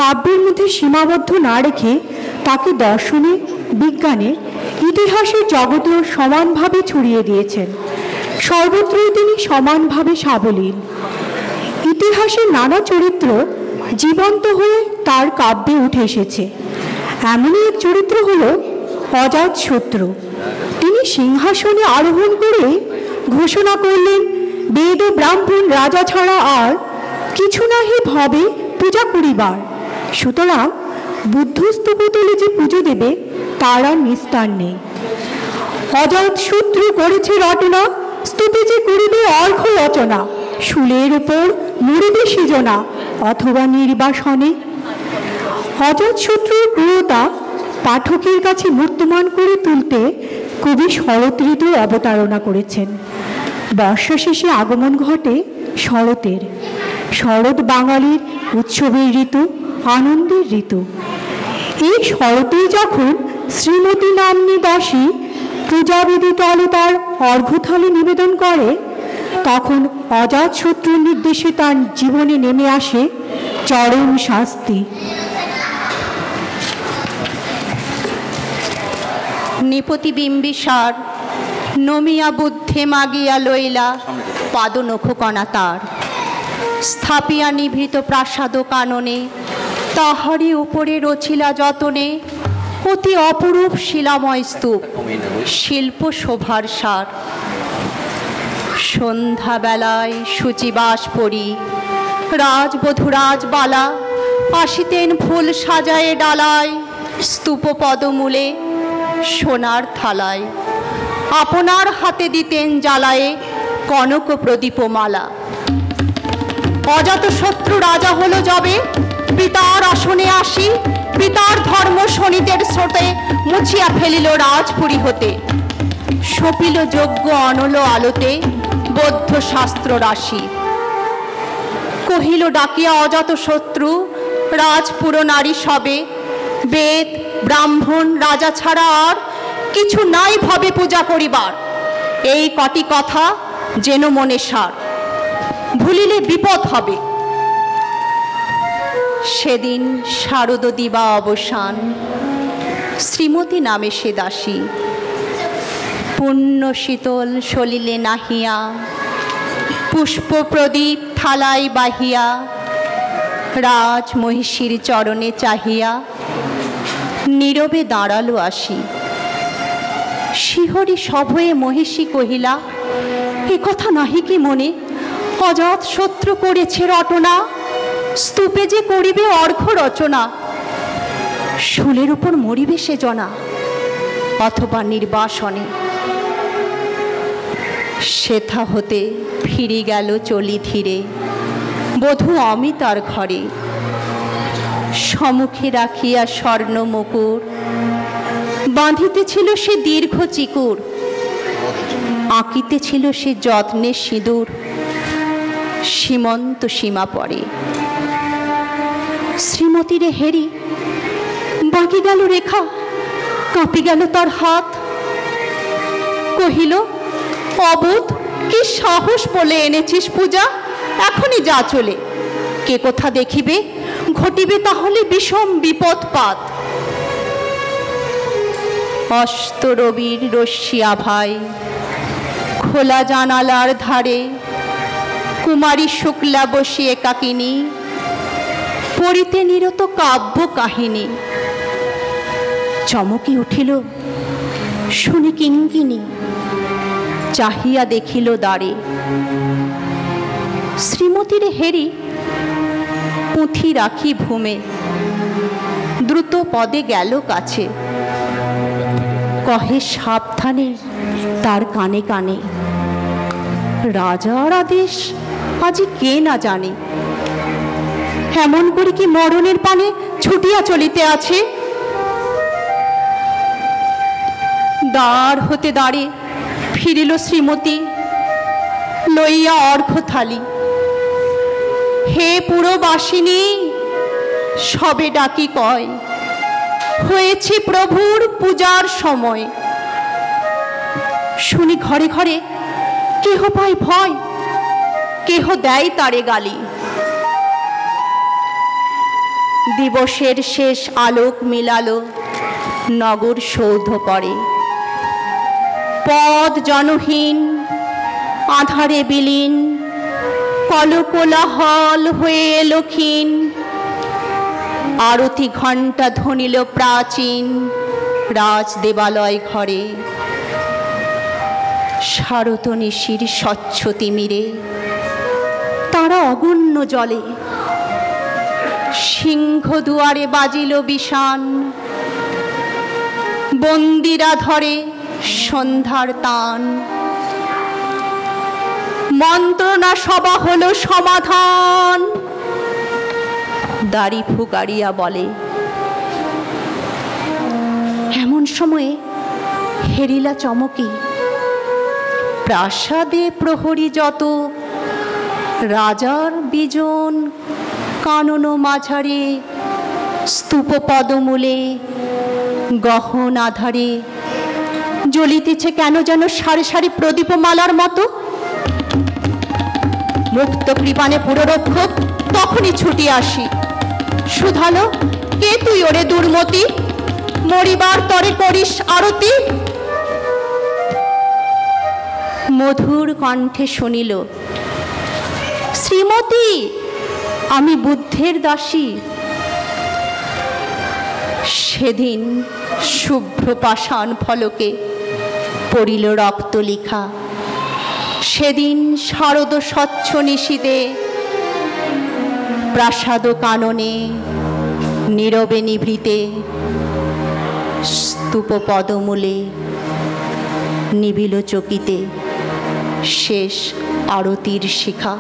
কাব্যের মধ্যে সীমাবদ্ধ না রেখে তাকে দর্শনে, বিজ্ঞানে, ইতিহাসের জগতেও সমানভাবে ছড়িয়ে দিয়েছেন। সর্বত্রই তিনি সমানভাবে সাবলীল। ইতিহাসের নানা চরিত্র জীবন্ত হয়ে তার কাব্যে উঠে এসেছে। এমনই এক চরিত্র হল অজাতশত্রু। তিনি সিংহাসনে আরোহণ করে ঘোষণা করলেন, বেদ ও ব্রাহ্মণ রাজা ছাড়া আর কিছু নাহি ভবে পূজা করিবার। সুতরাং বুদ্ধস্তূপে তুলে যে পুজো দেবে তার আর নিস্তার নেই। অজাতশত্রু করেছে রটনা, স্তূপে যে করিবে অর্ঘ রচনা। শুলের উপর মরিবে সৃজনা, অথবা নির্বাসনে। অজাতশত্রুর ক্রূরতা পাঠকের কাছে মূর্তমান করে তুলতে কবি শরৎ ঋতু অবতারণা করেছেন। বর্ষা শেষে আগমন ঘটে শরতের। শরৎ বাঙালির উৎসবের ঋতু, আনন্দের ঋতু। এই শরতে যখন শ্রীমতী নাম্নী দাসী পূজাবিধি তলে তার অর্ঘ্যথালি নিবেদন করে, তখন অজাতশত্রুর নির্দেশে তার জীবনে নেমে আসে চরম শাস্তি। নিপতি বিম্বিসার নমিয়া বুদ্ধে মাগিয়া লইলা পাদনখ কণা তার। স্থাপিয়া নিভৃত প্রাসাদ কাননে, তাহারই উপরে রচিলা যতনে অতি অপরূপ শিলাময় স্তূপ, শিল্প শোভার সার। সন্ধ্যাবেলায় শুচিবাস পরি রাজবধূ রাজবালা, আসিতেন ফুল সাজায়ে ডালায়, স্তূপ পদমূলে সোনার থালায়। আপনার হাতে দিতেন জ্বালায়ে কনক প্রদীপমালা। অজাতশত্রু রাজা হলো যবে, পিতার আসনে আসি পিতার ধর্ম শনিদের স্রোতে মুছিয়া ফেলিল রাজপুরী হতে। সপিল যজ্ঞ অনল আলোতে বৌদ্ধ শাস্ত্র রাশি। কহিল ডাকিয়া অজাতশত্রু, রাজপুর নারী সবে, বেদ ব্রাহ্মণ রাজা ছাড়া আর কিছু নাই ভবে পূজা করিবার। এই কটি কথা যেন মনে সার, ভুলিলে বিপদ হবে। সেদিন শারদ দিবা অবসান, শ্রীমতী নামে সে দাসী। পুণ্য শীতল সলিলে নাহিয়া, পুষ্প প্রদীপ থালাই বাহিয়া, রাজ মহিষীর চরণে চাহিয়া নীরবে দাঁড়ালো আসি। শিহরি সভয়ে মহিষী কহিলা, এ কথা নাহি কি মনে, অজাতশত্রু করেছে রটনা, স্তূপে যে করিবে অর্ঘ্য রচনা। শুলের উপর মরিবে সে জনা, অথবা নির্বাসনে। সেথা হতে ফিরে গেল চলি ধীরে বধূ অমিতার ঘরে। সম্মুখে রাখিয়া স্বর্ণ মুকুর, বাঁধিতেছিল সে দীর্ঘ চিকুর। আঁকিতেছিল সে যত্নে সিঁদুর, সীমন্ত সীমা পড়ে। শ্রীমতীরে হেরি বাকি গেল রেখা, কাঁপি গেল তার হাত। কহিল, অবোধ কি সাহস বলে এনেছিস পূজা, এখনই যা চলে। কে কোথা দেখিবে, ঘটিবে তাহলে বিষম বিপদপাত। অস্ত রবির রশ্মি আভায় খোলা জানালার ধারে, কুমারী শুক্লা বসে একাকিনী পড়িতে নিরত কাব্য কাহিনী। চমকি উঠিল শুনি কিঙ্কিনী, চাহিয়া দেখিল দ্বারে। শ্রীমতীরে হেরি পুঁথি রাখি ভূমে, দ্রুত পদে গেল কাছে। কহে সাবধানে তার কানে কানে, রাজার আদেশ আজি কে না জানে। এমন করে কি মরণের পানে ছুটিয়া চলিতে আছে। দ্বার হতে দাঁড়ে ফিরিল শ্রীমতী, লইয়া অর্ঘ্য থালি। হে পুরবাসিনী, সবে ডাকি কয়, হয়েছে প্রভুর পূজার সময়। শুনি ঘরে ঘরে কেহ পায় ভয়, কেহ দেয় তারে গালি। দিবসের শেষ আলোক মিলালো নগর সৌধ পরে। পথ জনহীন, আধারে বিলীন, কলকোলাহল হয়ে এলো ক্ষীণ। আরতি ঘণ্টা ধ্বনিল প্রাচীন রাজ দেবালয় ঘরে। শারদ নিশির স্বচ্ছ তিমিরে তারা অগণ্য জলে। সিংহ দুয়ারে বাজিল বিষান, বন্দিরা ধরে সন্ধ্যার তান। মন্ত্রণা সভা হলো সমাধান, দাড়ি ফুকারিয়া বলে। এমন সময়ে হেরিলা চমকে, প্রাসাদে প্রহরী যত, রাজার বিজন কানন মাঝারে, স্তূপ পদমূলে গহন আধারে জ্বলিতেছে কেন যেন সারি সারি প্রদীপমালার মতো। মুক্ত কৃপানে পুররক্ষক তখনই ছুটি আসি, শুধালো, কে তুই ওরে দুর্মতি, মরিবার তরে করিস আরতি। মধুর কণ্ঠে শুনিল, শ্রীমতী আমি বুদ্ধের দাসী। সেদিন শুভ্র পাষাণ ফলকে পড়িল রক্ত লিখা। সেদিন শারদ স্বচ্ছ নিশীতে প্রাসাদ কাননে নীরবে নিভৃতে স্তূপ পদমূলে নিবিল চকিতে শেষ আরতির শিখা।